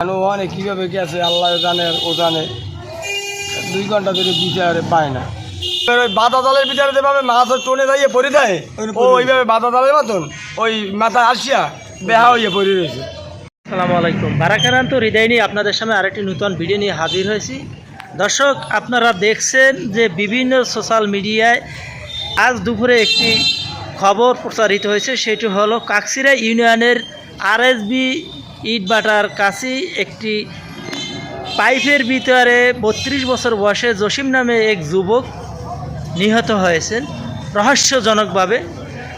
অনেক কীভাবে গেছে আল্লাহ জানে আর ও জানে, 2 ঘন্টা ধরে বিচারে পায় না। ওই বাধা জালের ভিতরে যেভাবে মাছ টোনে যাইয়ে পড়ে দেয়, ও ওইভাবে বাধা জালের মতন ওই মাথা আসিয়া বেহা হইয়া পড়ে রয়েছে। আসসালামু আলাইকুম। বারাকারান্ত হৃদয় নিয়ে আপনাদের সামনে আরেকটি নতুন ভিডিও নিয়ে হাজির হয়েছি। দর্শক, আপনারা দেখছেন যে বিভিন্ন সোশ্যাল মিডিয়ায় আজ দুপুরে একটি খবর প্রচারিত হয়েছে, সেটি হলো কাকসিরা ইউনিয়নের আরএসবি ইটভাটার কাছে একটি পাইপের ভিতরে 32 বছর বয়সে জসিম নামে এক যুবক নিহত হয়েছেন রহস্যজনকভাবে।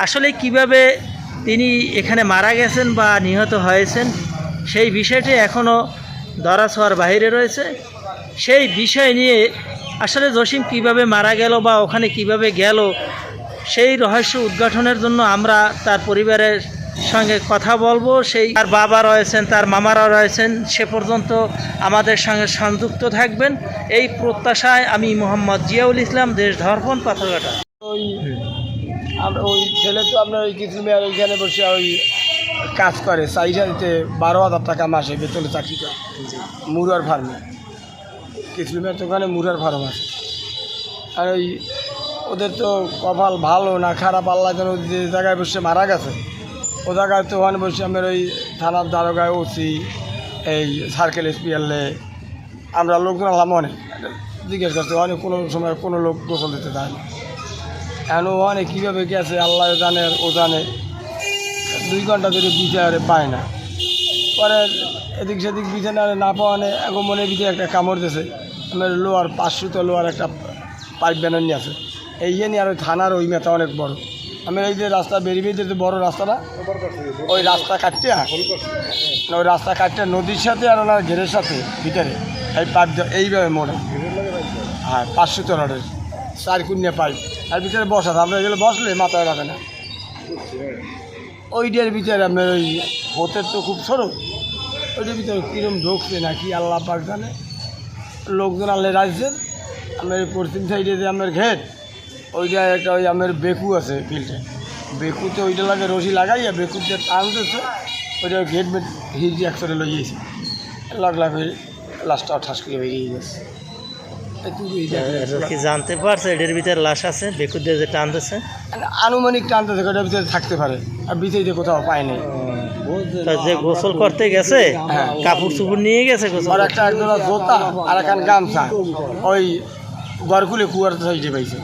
আসলে কিভাবে তিনি এখানে মারা গেছেন বা নিহত হয়েছেন সেই বিষয়টি এখনও ধরাছোঁয়ার বাইরে রয়েছে। সেই বিষয় নিয়ে আসলে জসিম কিভাবে মারা গেল বা ওখানে কিভাবে গেল, সেই রহস্য উদ্ঘাটনের জন্য আমরা তার পরিবারের সঙ্গে কথা বলবো। সেই তার বাবা রয়েছেন, তার মামারা রয়েছেন, সে পর্যন্ত আমাদের সঙ্গে সংযুক্ত থাকবেন এই প্রত্যাশায় আমি মোহাম্মদ জিয়াউল ইসলাম, দেশ ধর্পণ, পাথরঘাটা। ওই ছেলে তো আপনার ওই কিছু মেয়ের ওইখানে বসে ওই কাজ করে, চাইতে 12,000 টাকা মাসে বেতনে চাকরি করে মুরার ফার্মে। কিছু মেয়ের তো ওখানে মুরার ফার্ম আছে। আর ওই ওদের তো কপাল ভালো না খারাপ, আল্লাহ যেন যে জায়গায় বসে মারা গেছে ও জায়গায় তো ওখানে বসে আমার ওই থানার দারোগায় ওসি, এই সার্কেল এসপিএলে আমরা লোকজন আলাম অনেক জিজ্ঞেস করছে, অনেক কোনো সময় কোনো লোক গোসল দিতে দেয় না। এখন অনেক কীভাবে গেছে আল্লাহ জানে আর ও জানে, 2 ঘন্টা ধরে বিচারে পায় না। পরে এদিক সেদিক বিছানা না পাওয়ানে এখন মনের ভিতরে একটা কামড় দিয়েছে। আমার লোয়ার 500 লোয়ার একটা পাইপ ব্যানার নিয়ে আছে, এই নিয়ে আর ওই থানার ওই মেতা অনেক বড়। আমি এই যে রাস্তা বেরিয়ে যে বড় রাস্তাটা, ওই রাস্তা কাটতে ওই রাস্তা কাটতে নদীর সাথে আর ওনার ঘেরের সাথে ভিতরে এই পাইপ এইভাবে মোড়ে, হ্যাঁ 500 রডের 4 কুন্যা পাইপ, তার ভিতরে বসা আমরা এগুলো বসলে মাথায় রাখে না। ওইটার ভিতরে আপনার ওই হোতের তো খুব ছোটো, ওইটার ভিতরে কীরকম ঢুকছে না কি আল্লাহ পাক জানে। লোকজন আল্লাহ রাখছেন। আমার পশ্চিম সাইডে যে আমার ঘেট, ওইটা একটা ওই আমার বেকু আছে ফিল্ডে, বেকুতে ওইটা লাগে রশি লাগাইয়া বেকুতে টানতেছে, ওইটা ঘেট বেট হিজি একসাথে লইয়েছে, লাখ হয়ে লাশটা ঠাস করে বেরিয়ে গেছে। কি জানতে পারছে এটার ভিতরে লাশ আছে? বেকুর দিয়ে যে টানতেছে, আনুমানিক টানতেছে, ওটার ভিতরে থাকতে পারে, আর ভিতরে কোথাও পায়নি। যে গোসল করতে গেছে কাপড় চুপড় নিয়ে গেছে, আর একটা একজোড়া জোতা আর এখন গামছা ওই গড়কুলে কুয়ার সাইডে পাইছে,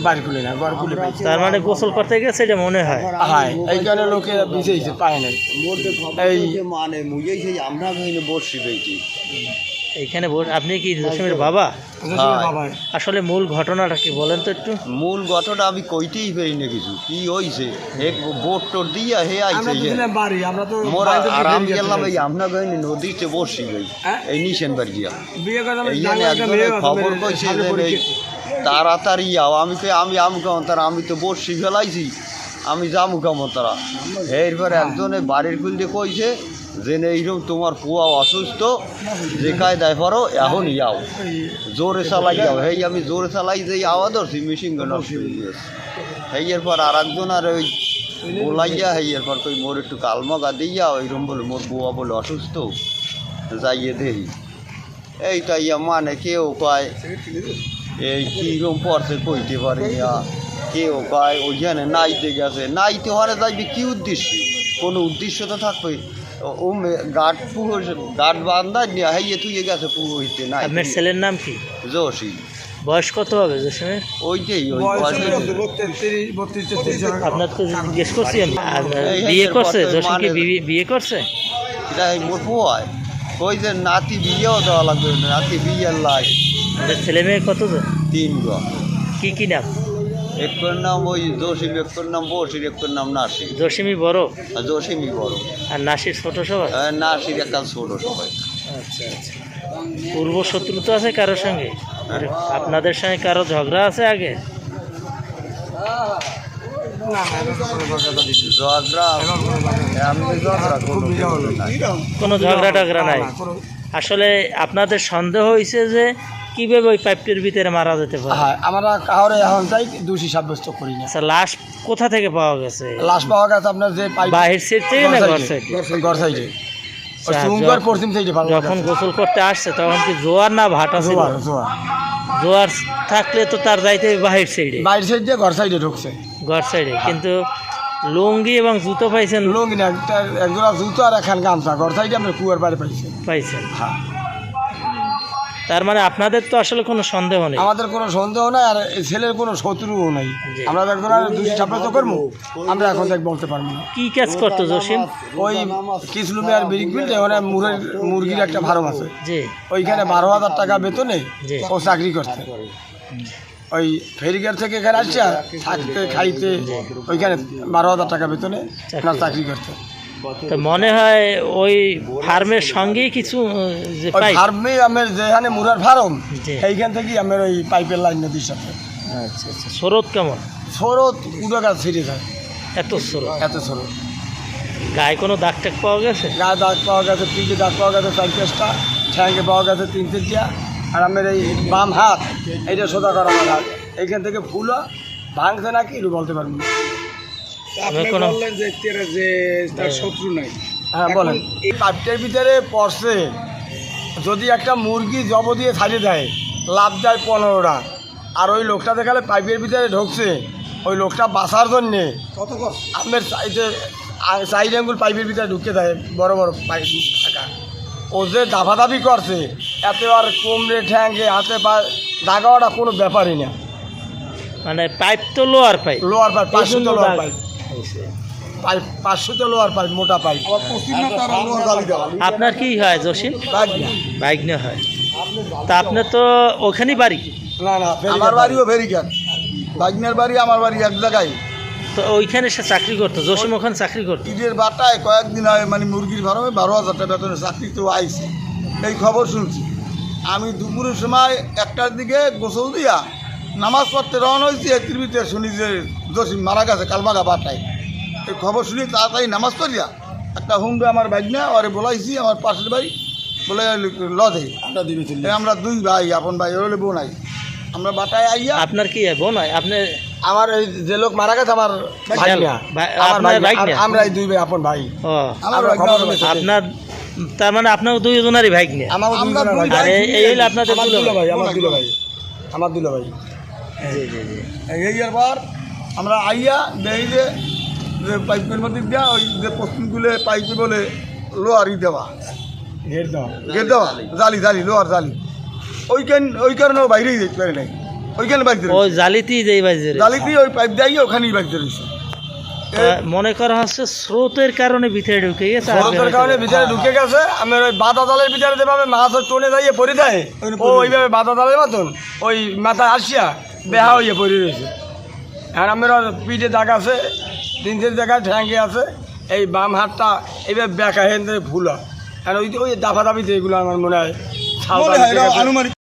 বাড়ি খুলে না গড়কুলে পাইছে। তার মানে গোসল করতে গেছে এটা মনে হয়। হ্যাঁ, এইখানে লোকে ভিজেছে পায় নাই। এই মানে মুইয়েছে আমরা বসছি পেয়েছি এইখানে। আপনি কি জসিমের বাবা? আসলে মূল ঘটনাটা কি বলেন তো একটু। মূল ঘটনা আমি কইতেই পারি না কিছু, কি হয়েছে এক বোট টোট দিয়া হে আইছে মোরা আরাম গেলাম, এই আমরা গইনি নদীতে বসছি গই এই নিশেন বাড়ি গিয়া এইখানে একজনের খবর কইছে যে এই তাড়াতাড়ি আও। আমি কাম তারা আমি তো বসছি ফেলাইছি, আমি যামু কাম তারা। এরপরে একজনে বাড়ির খুলতে কইছে যে এইরকম তোমার পুয়া অসুস্থ, যে কায়দায় পারো এখন যাও, জোরে চালাই যাও। হেই আমি জোরে চালাই যে আওয়াজ ধরছি মেশিন গান হেই এরপর আর একজন আর ওই বলাইয়া হেই এরপর কই মোর একটু কালমগা দিয়া ওইরকম বলে মোর বুয়া বলে অসুস্থ যাইয়ে দেই। এইটাই মানে কেউ কয় এই কীরকম পড়ছে কইতে পারে না, কেউ কয় ওইখানে নাইতে গেছে, নাইতে হরে যাইবে কি উদ্দেশ্যে, কোনো উদ্দেশ্য তো থাকবে। ও গার্ড বান্ধা নিয়ে হাইয়ে তুই গেছে পুরো হইতে না। আপনার ছেলের নাম কি? জসি। বয়স কত হবে জসিমের? ওইটাই আপনার তো জিজ্ঞেস করছি আমি। বিয়ে করছে জসিম? কি বিয়ে করছে? এটা মোর পোয়ায় কই যে নাতি বিয়েও দেওয়া লাগবে, নাতি বিয়ের লাগে। ছেলে মেয়ে কতজন? 3 গো। কি নাম? একর নাম ওই জসিম, একর নাম বসির, একর নাম নাসির। জসিমই বড়? জসিমই বড় আর নাসির ছোট সবাই? নাসির একটা ছোট সবাই। আচ্ছা আচ্ছা। পূর্ব শত্রুতা আছে কারোর সঙ্গে? আপনাদের সঙ্গে কারো ঝগড়া আছে আগে? কোনো ঝগড়া টগড়া নাই। আসলে আপনাদের সন্দেহ হয়েছে যে কিভাবে ওই পাইপটির ভিতরে মারা যেতে পারে? হ্যাঁ, আমরা কাউরে এখন তাই দোষী সাব্যস্ত করি না। আচ্ছা, লাশ কোথা থেকে পাওয়া গেছে? লাশ পাওয়া গেছে আপনার যে পাইপ বাহির সাইড থেকে না ঘর সাইড? ঘর সাইডে। ওই সুঙ্গর পশ্চিম সাইডে ভালো যখন গোসল করতে আসছে তখন কি জোয়ার না ভাটা ছিল? জোয়ার জোয়ার জোয়ার থাকলে তো তার যাইতে বাহির সাইডে, বাইরের সাইড দিয়ে ঘর সাইডে ঢুকছে, ঘর সাইডে। কিন্তু লুঙ্গি এবং জুতো পাইছেন? লুঙ্গি না, একজোড়া জুতো আর একখান গামছা ঘর সাইডে আমরা কুয়ার পাড়ে পাইছেন। হ্যাঁ। তার মানে আপনাদের তো আসলে কোনো সন্দেহ নেই? আমাদের কোনো সন্দেহ নাই, আর এই ছেলের কোনো শত্রুও নাই। জি। আমরা একজন দোষী সাব্যস্ত করবো, আমরা এখন দেখ বলতে পারবো না। কি কাজ করতো জসিম? ওই কিসলুমি আর ব্রিক বিল্ডে ওখানে মুরগির একটা ফার্ম আছে, জি ওইখানে 12,000 টাকা বেতনে জি। ও চাকরি করতে। ওই ফেরিঘাট থেকে এখানে আসছে থাকতে খাইতে, ওইখানে 12,000 টাকা বেতনে ওনার চাকরি করতে। তো মনে হয় ওই ফার্মের সঙ্গেই কিছু যে ওই পাই। ফার্মে আমার যেখানে মুরার ফার্ম, জি। সেইখান থেকেই আমার ওই পাইপের লাইন নদীর সাথে আচ্ছা আচ্ছা, স্রোত কেমন? স্রোত উড়ো গাছ ছিঁড়ে যায়, এত স্রোত? এত স্রোত। গায়ে কোনো দাগ টাগ পাওয়া গেছে? গায়ে দাগ পাওয়া গেছে, পিঠে দাগ পাওয়া গেছে 4-5টা, ঠ্যাঙ্গে পাওয়া গেছে 3-4টা, আর আমার এই বাম হাত এইটা সোজা করা আমার হাত, এইখান থেকে ফুলা ভাঙছে নাকি এটা বলতে পারবো না। কোনো শত্রু নাই। হ্যাঁ বলেন, এই পাইপটার ভিতরে পড়ছে, যদি একটা মুরগি জব দিয়ে ছাড়িয়ে দেয় লাভ যায় 15টা, আর ওই লোকটা দেখালে পাইপের ভিতরে ঢুকছে, ওই লোকটা বাঁচার জন্যে আপনার সাইড আঙ্গুল পাইপের ভিতরে ঢুকে দেয়, বড় বড় পাইপ থাকা। ও যে দাফাদাফি করছে এত আর কোমরে ঠ্যাঙ্গে হাতে পা দাগাওয়াটা কোনো ব্যাপারই না। মানে পাইপ তো lower pipe, lower pipe 500 lower pipe, pipe 500 lower pipe, মোটা পাইপ। আপনার কি হয় জসিম? বাইক নিয়ে হয়। তা আপনার তো ওখানেই বাড়ি? না না, আমার বাড়িও ফেরিঘাট, বাগনের বাড়ি আমার বাড়ি এক জায়গায়। তো ওইখানে সে চাকরি করতো, জসিম ওখানে চাকরি করতো? ঈদের বাটায় কয়েকদিন হয় মানে মুরগির ফার্মে 12,000 টাকা বেতনে চাকরি তো আইছে, এই খবর শুনছি। আমি দুপুরের সময় 1টার দিকে গোসল দিয়া নামাজ পড়তে রওনা হয়েছি, এর ভিতরে শুনি যে জসিম মারা গেছে কালমাগা বাটায়। এই খবর শুনি তাড়াতাড়ি নামাজ পড়িয়া একটা হুমডে আমার বাইক না ওরে বলাইছি, আমার পাশের বাড়ি বলে লজে আমরা 2 ভাই, আপন ভাই হলে বোন নাই। আমরা বাটায় আইয়া, আপনার কি বোন হয়? আপনার আমার এই যে লোক মারা গেছে আমার ভাই না, আমার আপনার ভাই, ভাই না? আমরা এই 2 ভাই আপন ভাই। ও আমার আমরা ভাগ্নে খবর হবে। শুনেছি। আপনার তার মানে আপনার দুইজনারই ভাই নিয়ে? আমার আমরা 2 দুই ভাই, আর এই হলো আপনাদের আমার দুলো দুলো ভাই? ভাই, আমার দুলো ভাই, আমার দুলো ভাই। জি জি জি। এই পর আমরা আইয়া দেখি যে পাইপের মধ্যে দেওয়া ওই যে পশ্চিমগুলো পাইপে বলে লোহারি দেওয়া, ঘের দাও। গেট দেওয়া জালি জালি লোহার জালি, ওই কারণে ও বাইরেই যেতে পারে নাই, ওইখানে বাইক ওই জালিতেই যেই বাজে জালি দিয়ে ওই পাইপ দিয়ে ওখানেই বাইক ধরেছে। মনে করা হচ্ছে স্রোতের কারণে ভিতরে ঢুকে গেছে। আর স্রোতের কারণে ভিতরে ঢুকে গেছে, আমার ওই বাধা জালের ভিতরে যেভাবে মাছ টোনে যাইয়ে পড়ে যায়, ও ওইভাবে বাধা জালের মতন ওই মাথায় আসিয়া বেহা হইয়ে পড়ে রয়েছে। আর আমার পিঠে দাগ আছে, 3-4 জায়গায় ঠ্যাঙ্গে আছে, এই বাম হাতটা এইভাবে বেঁকা হেন ফুলা, আর ওই দাফাদাফিতে এগুলো আমার মনে হয় আনুমানিক